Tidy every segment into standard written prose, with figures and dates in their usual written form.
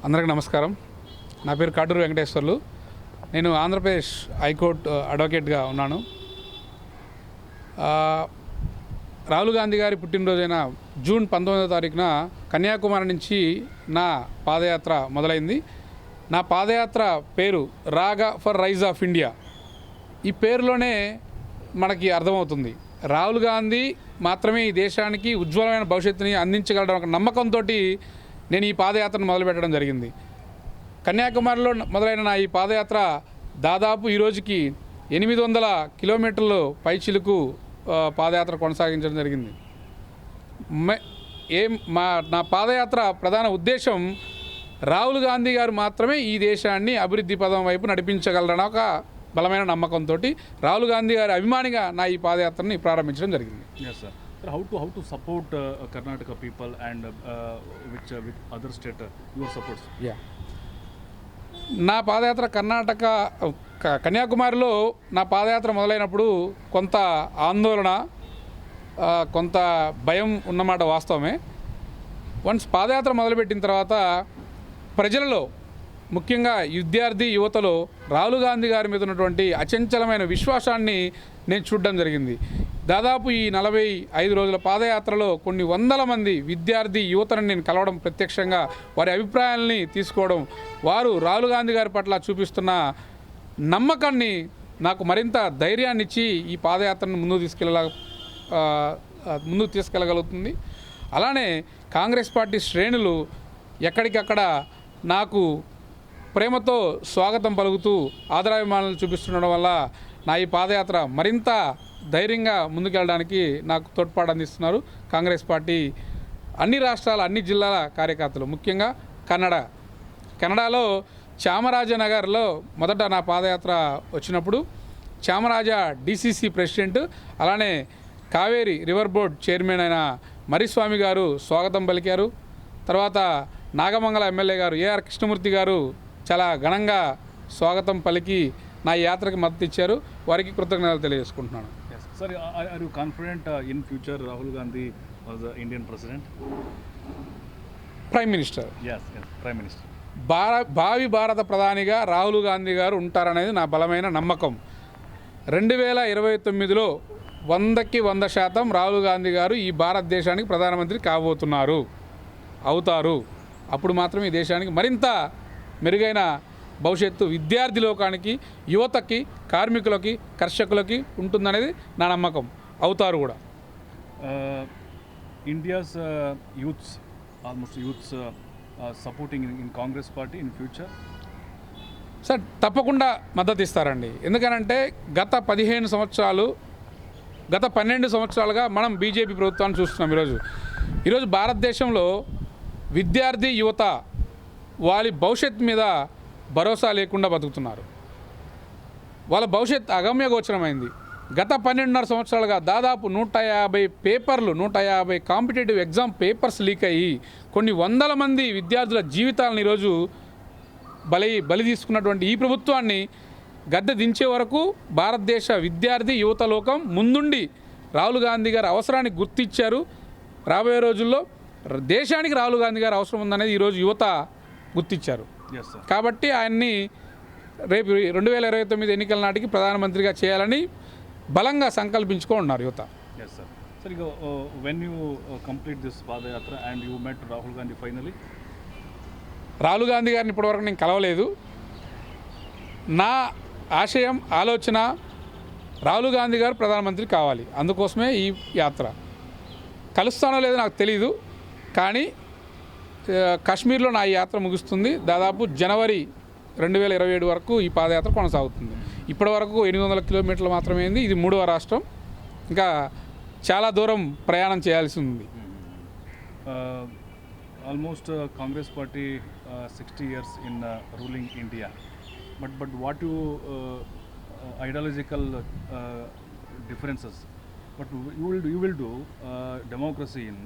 అందరికీ నమస్కారం. నా పేరు కాటూరు వెంకటేశ్వర్లు. నేను ఆంధ్రప్రదేశ్ హైకోర్టు అడ్వకేట్గా ఉన్నాను. రాహుల్ గాంధీ గారి పుట్టినరోజైన జూన్ 19వ తారీఖున కన్యాకుమారి నుంచి నా పాదయాత్ర మొదలైంది. నా పాదయాత్ర పేరు రాగా ఫర్ రైజ్ ఆఫ్ ఇండియా. ఈ పేరులోనే మనకి అర్థమవుతుంది, రాహుల్ గాంధీ మాత్రమే ఈ దేశానికి ఉజ్వలమైన భవిష్యత్తుని అందించగలడం ఒక నమ్మకంతో నేను ఈ పాదయాత్రను మొదలుపెట్టడం జరిగింది. కన్యాకుమారిలో మొదలైన నా ఈ పాదయాత్ర దాదాపు ఈరోజుకి 800 కిలోమీటర్లు పైచిలుకు పాదయాత్ర కొనసాగించడం జరిగింది. నా పాదయాత్ర ప్రధాన ఉద్దేశం రాహుల్ గాంధీ గారు మాత్రమే ఈ దేశాన్ని అభివృద్ధి పదం వైపు నడిపించగలరని ఒక బలమైన నమ్మకంతో రాహుల్ గాంధీ గారి అభిమానిగా నా ఈ పాదయాత్రని ప్రారంభించడం జరిగింది. How to support Karnataka people and with other state your supports? నా పాదయాత్ర కన్యాకుమారిలో నా పాదయాత్ర మొదలైనప్పుడు కొంత ఆందోళన, కొంత భయం ఉన్నమాట వాస్తవమే. వన్స్ పాదయాత్ర మొదలుపెట్టిన తర్వాత ప్రజలలో, ముఖ్యంగా విద్యార్థి యువతలో రాహుల్ గాంధీ గారి మీద ఉన్నటువంటి అచంచలమైన విశ్వాసాన్ని నేను చూడడం జరిగింది. దాదాపు ఈ 45 రోజుల పాదయాత్రలో కొన్ని వందల మంది విద్యార్థి యువతను నేను కలవడం, ప్రత్యక్షంగా వారి అభిప్రాయాలని తీసుకోవడం, వారు రాహుల్ గాంధీ గారి పట్ల చూపిస్తున్న నమ్మకాన్ని నాకు మరింత ధైర్యాన్ని ఇచ్చి ఈ పాదయాత్రను ముందుకు తీసుకెళ్ళగలుగుతుంది. అలానే కాంగ్రెస్ పార్టీ శ్రేణులు ఎక్కడికక్కడ నాకు ప్రేమతో స్వాగతం పలుకుతూ ఆదరాభిమానాలు చూపిస్తుండడం వల్ల నా ఈ పాదయాత్ర మరింత ధైర్యంగా ముందుకెళ్ళడానికి నాకు తోడ్పాటు అందిస్తున్నారు కాంగ్రెస్ పార్టీ అన్ని రాష్ట్రాల, అన్ని జిల్లాల కార్యకర్తలు. ముఖ్యంగా కెనడాలో చామరాజనగర్లో మొదట నా పాదయాత్ర వచ్చినప్పుడు చామరాజా డిసిసి ప్రెసిడెంట్, అలానే కావేరీ రివర్ బోర్డ్ చైర్మన్ అయిన మరిస్వామి గారు స్వాగతం పలికారు. తర్వాత నాగమంగళ ఎమ్మెల్యే గారు ఏఆర్ కృష్ణమూర్తి గారు చాలా ఘనంగా స్వాగతం పలికి నా యాత్రకి మద్దతు ఇచ్చారు. వారికి కృతజ్ఞతలు తెలియజేసుకుంటున్నాను. Sir, are you confident in future Rahul Gandhi as the Indian president? Prime minister. Yes, Prime Minister. భావి భారత ప్రధానిగా రాహుల్ గాంధీ గారు ఉంటారనేది నా బలమైన నమ్మకం. 2029లో 100కి 100% రాహుల్ గాంధీ గారు ఈ భారతదేశానికి ప్రధానమంత్రి అవుతారు. అప్పుడు మాత్రం ఈ దేశానికి మరింత మెరుగైన భవిష్యత్తు విద్యార్థి లోకానికి, యువతకి, కార్మికులకి, కర్షకులకి ఉంటుందనేది నా నమ్మకం. అవుతారు కూడా. India's almost youths supporting in Congress party in future? Sir, తప్పకుండా మద్దతు ఇస్తారండి. ఎందుకనంటే గత 12 సంవత్సరాలుగా మనం బీజేపీ ప్రభుత్వాన్ని చూస్తున్నాం. ఈరోజు భారతదేశంలో విద్యార్థి యువత వాళ్ళ భవిష్యత్తు మీద భరోసా లేకుండా బతుకుతున్నారు. వాళ్ళ భవిష్యత్ అగమ్యగోచరమైంది. గత 12.5 సంవత్సరాలుగా దాదాపు 150 కాంపిటేటివ్ ఎగ్జామ్ పేపర్స్ లీక్ అయ్యి కొన్ని వందల మంది విద్యార్థుల జీవితాలను ఈరోజు బలి తీసుకున్నటువంటి ఈ ప్రభుత్వాన్ని గద్దె దించే వరకు భారతదేశ విద్యార్థి యువత లోకం ముందుండి రాహుల్ గాంధీ గారి అవసరాన్ని గుర్తించారు. రాబోయే రోజుల్లో దేశానికి రాహుల్ గాంధీ గారి అవసరం ఉందనేది ఈరోజు యువత గుర్తించారు. కాబట్టి ఆయన్ని రేపు 2029 ఎన్నికల నాటికి ప్రధానమంత్రిగా చేయాలని బలంగా సంకల్పించుకున్నారు యువత. Sir, when you complete this padayatra and you met Rahul Gandhi finally? Rahul Gandhi గారిని ఇప్పటివరకు నేను కలవలేదు. నా ఆశయం, ఆలోచన రాహుల్ గాంధీ గారు ప్రధానమంత్రి కావాలి. అందుకోసమే ఈ యాత్ర. కలుస్తానో లేదో నాకు తెలీదు, కానీ కాశ్మీర్లో నా ఈ యాత్ర ముగుస్తుంది. దాదాపు జనవరి 2027 వరకు ఈ పాదయాత్ర కొనసాగుతుంది. ఇప్పటి వరకు 800 కిలోమీటర్లు మాత్రమే అయింది. ఇది 3వ రాష్ట్రం. ఇంకా చాలా దూరం ప్రయాణం చేయాల్సి ఉంది. Almost Congress party 60 years in ruling India. But what you ideological differences? But you will do democracy in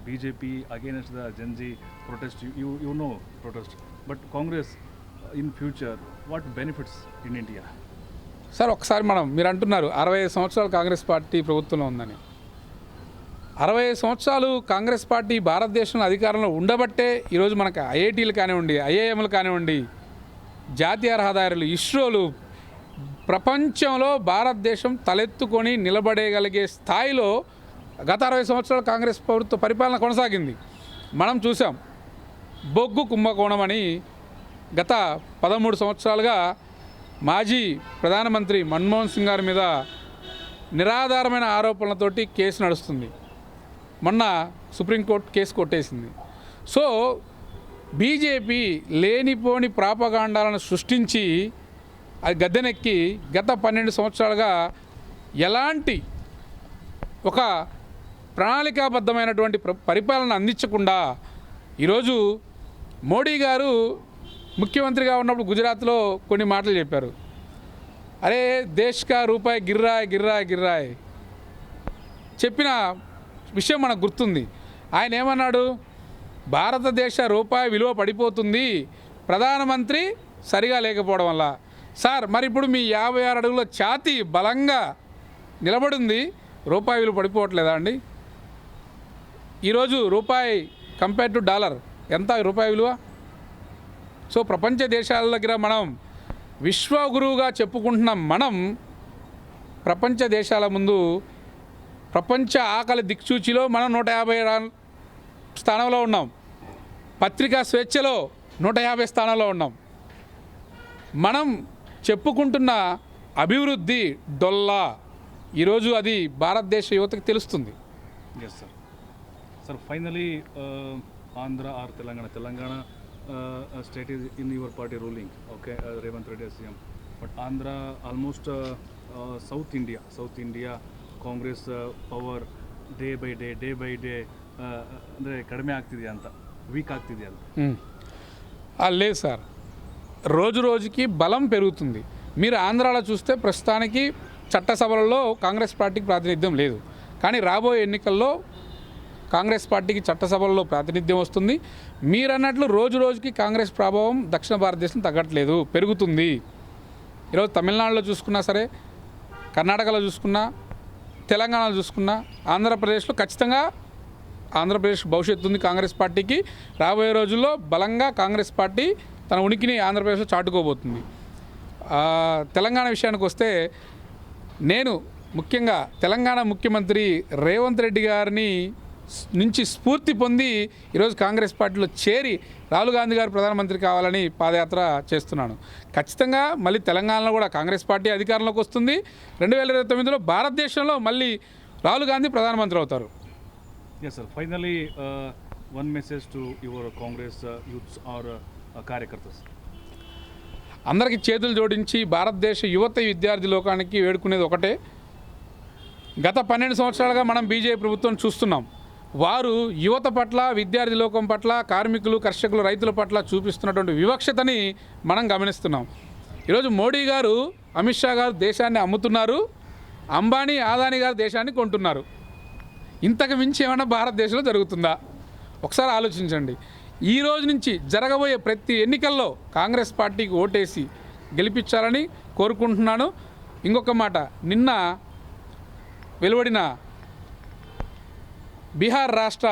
BJP against the Gen Z protest. You know protest. But Congress in future, what benefits in India? Sir, ఒకసారి మీరు అంటున్నారు 65 సంవత్సరాలు Congress party ప్రభుత్వంలో ఉందని. 65 సంవత్సరాలు Congress party భారతదేశంలో అధికారంలో ఉండబట్టే ఈరోజు మనకు ఐఐటీలు కానివ్వండి, ఐఐఎంలు కానివ్వండి, జాతీయ రహదారులు, ఇస్రోలు, ప్రపంచంలో భారతదేశం తలెత్తుకొని నిలబడేయగలిగే స్థాయిలో గత 60 సంవత్సరాలు కాంగ్రెస్ ప్రభుత్వ పరిపాలన కొనసాగింది. మనం చూసాం బొగ్గు కుంభకోణం అని గత 13 సంవత్సరాలుగా మాజీ ప్రధానమంత్రి మన్మోహన్ సింగ్ గారి మీద నిరాధారమైన ఆరోపణలతోటి కేసు నడుస్తుంది. మొన్న సుప్రీంకోర్టు కేసు కొట్టేసింది. సో బీజేపీ లేనిపోని ప్రాపగాండాలను సృష్టించి అది గద్దెనెక్కి గత 12 సంవత్సరాలుగా ఎలాంటి ఒక ప్రణాళికాబద్ధమైనటువంటి పరిపాలన అందించకుండా ఈరోజు మోడీ గారు ముఖ్యమంత్రిగా ఉన్నప్పుడు గుజరాత్లో కొన్ని మాటలు చెప్పారు. అరే దేశ్ కా రూపాయి గిర్రాయ్ గిర్రాయ్ గిర్రాయ్ చెప్పిన విషయం మనకు గుర్తుంది. ఆయన ఏమన్నాడు? భారతదేశ రూపాయి విలువ పడిపోతుంది ప్రధానమంత్రి సరిగా లేకపోవడం వల్ల. సార్ మరి ఇప్పుడు మీ 56 అడుగుల ఛాతీ బలంగా నిలబడింది, రూపాయి విలువ పడిపోవట్లేదా అండి? ఈరోజు రూపాయి కంపేర్ టు డాలర్ ఎంత రూపాయి విలువ? సో ప్రపంచ దేశాల దగ్గర మనం విశ్వగురువుగా చెప్పుకుంటున్నాం. మనం ప్రపంచ దేశాల ముందు ప్రపంచ ఆకలి దిక్సూచిలో మనం 150 స్థానంలో ఉన్నాం. పత్రికా స్వేచ్ఛలో 150 స్థానంలో ఉన్నాం. మనం చెప్పుకుంటున్న అభివృద్ధి డొల్లా ఈరోజు అది భారతదేశ యువతకు తెలుస్తుంది. Yes sir. Sir finally Andhra or Telangana state is in your party ruling, okay, Revanth Reddy as CM, but Andhra almost South India Congress power day by day ಅಂದರೆ ಕಡಿಮೆ ಆಗ್ತಿದೆಯಾ ಅಂತ, వీక్ ಆಗ್ತಿದೆಯಾ ಅಂತ? లేదు సార్, రోజు రోజుకి బలం పెరుగుతుంది. మీరు ఆంధ్రాలో చూస్తే ప్రస్తుతానికి చట్టసభలలో కాంగ్రెస్ పార్టీకి ప్రాతినిధ్యం లేదు, కానీ రాబోయే ఎన్నికల్లో కాంగ్రెస్ పార్టీకి చట్టసభల్లో ప్రాతినిధ్యం వస్తుంది. మీరన్నట్లు రోజు రోజుకి కాంగ్రెస్ ప్రభావం దక్షిణ భారతదేశం తగ్గట్లేదు, పెరుగుతుంది. ఈరోజు తమిళనాడులో చూసుకున్నా సరే, కర్ణాటకలో చూసుకున్నా, తెలంగాణలో చూసుకున్నా, ఆంధ్రప్రదేశ్లో ఖచ్చితంగా ఆంధ్రప్రదేశ్ భవిష్యత్తు ఉంది కాంగ్రెస్ పార్టీకి. రాబోయే రోజుల్లో బలంగా కాంగ్రెస్ పార్టీ తన ఉనికిని ఆంధ్రప్రదేశ్లో చాటుకోబోతుంది. తెలంగాణ విషయానికి వస్తే నేను ముఖ్యంగా తెలంగాణ ముఖ్యమంత్రి రేవంత్ రెడ్డి గారిని నుంచి స్ఫూర్తి పొంది ఈరోజు కాంగ్రెస్ పార్టీలో చేరి రాహుల్ గాంధీ గారు ప్రధానమంత్రి కావాలని పాదయాత్ర చేస్తున్నాను. ఖచ్చితంగా మళ్ళీ తెలంగాణలో కూడా కాంగ్రెస్ పార్టీ అధికారంలోకి వస్తుంది. 2029లో భారతదేశంలో మళ్ళీ రాహుల్ గాంధీ ప్రధానమంత్రి అవుతారు. Yes sir. Finally one message to your Congress youths or కార్యకర్తస్. అందరికీ చేతులు జోడించి భారతదేశ యువత విద్యార్థి లోకానికి వేడుకునేది ఒకటే. గత 12 సంవత్సరాలుగా మనం బీజేపీ ప్రభుత్వం చూస్తున్నాం. వారు యువత పట్ల, విద్యార్థి లోకం పట్ల, కార్మికులు, కర్షకులు, రైతుల పట్ల చూపిస్తున్నటువంటి వివక్షతని మనం గమనిస్తున్నాం. ఈరోజు మోడీ గారు, అమిత్ షా గారు దేశాన్ని అమ్ముతున్నారు, అంబానీ, అదానీ గారు దేశాన్ని కొంటున్నారు. ఇంతకు మించి ఏమైనా భారతదేశంలో జరుగుతుందా? ఒకసారి ఆలోచించండి. ఈ రోజు నుంచి జరగబోయే ప్రతి ఎన్నికల్లో కాంగ్రెస్ పార్టీకి ఓటేసి గెలిపించాలని కోరుకుంటున్నాను. ఇంకొక మాట, నిన్న వెలువడిన బీహార్ రాష్ట్ర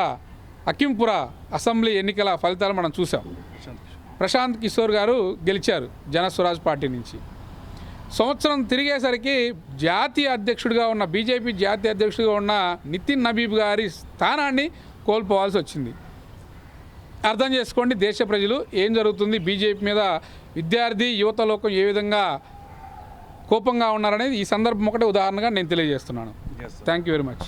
అకింపుర అసెంబ్లీ ఎన్నికల ఫలితాలు మనం చూసాం. ప్రశాంత్ కిషోర్ గారు గెలిచారు జనస్వరాజ్ పార్టీ నుంచి. సంవత్సరం తిరిగేసరికి జాతీయ అధ్యక్షుడిగా ఉన్న, బీజేపీ జాతీయ అధ్యక్షుడిగా ఉన్న నితిన్ నబీబ్ గారి స్థానాన్ని కోల్పోవాల్సి వచ్చింది. అర్థం చేసుకోండి దేశ ప్రజలు ఏం జరుగుతుంది, బీజేపీ మీద విద్యార్థి యువత లోకం ఏ విధంగా కోపంగా ఉన్నారనేది ఈ సందర్భం ఒకటే ఉదాహరణగా నేను తెలియజేస్తున్నాను. Thank you very much.